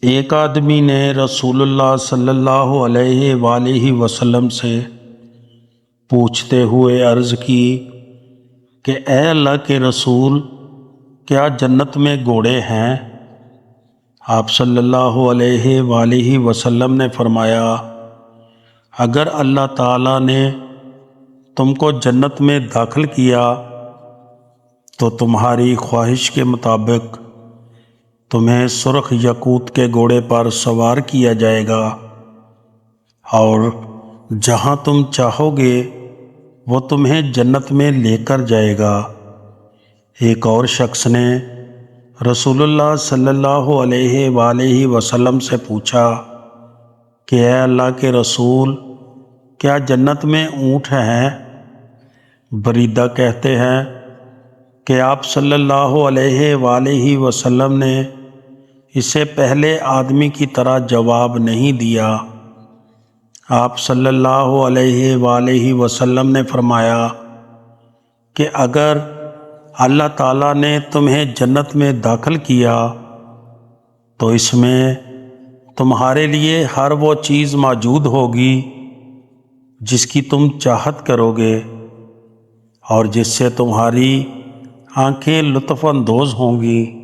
ایک آدمی نے رسول اللہ صلی اللہ علیہ وآلہ وسلم سے پوچھتے ہوئے عرض کی کہ اے اللہ کے رسول، کیا جنت میں گھوڑے ہیں؟ آپ صلی اللہ علیہ وآلہ وسلم نے فرمایا، اگر اللہ تعالیٰ نے تم کو جنت میں داخل کیا تو تمہاری خواہش کے مطابق تمہیں سرخ یاقوت کے گھوڑے پر سوار کیا جائے گا اور جہاں تم چاہو گے وہ تمہیں جنت میں لے کر جائے گا۔ ایک اور شخص نے رسول اللہ صلی اللہ علیہ وآلہ وسلم سے پوچھا کہ اے اللہ کے رسول، کیا جنت میں اونٹ ہیں؟ بریدہ کہتے ہیں کہ آپ صلی اللہ علیہ وآلہ وسلم نے اسے پہلے آدمی کی طرح جواب نہیں دیا۔ آپ صلی اللہ علیہ وآلہ وسلم نے فرمایا کہ اگر اللہ تعالیٰ نے تمہیں جنت میں داخل کیا تو اس میں تمہارے لیے ہر وہ چیز موجود ہوگی جس کی تم چاہت کرو گے اور جس سے تمہاری آنکھیں لطف اندوز ہوں گی۔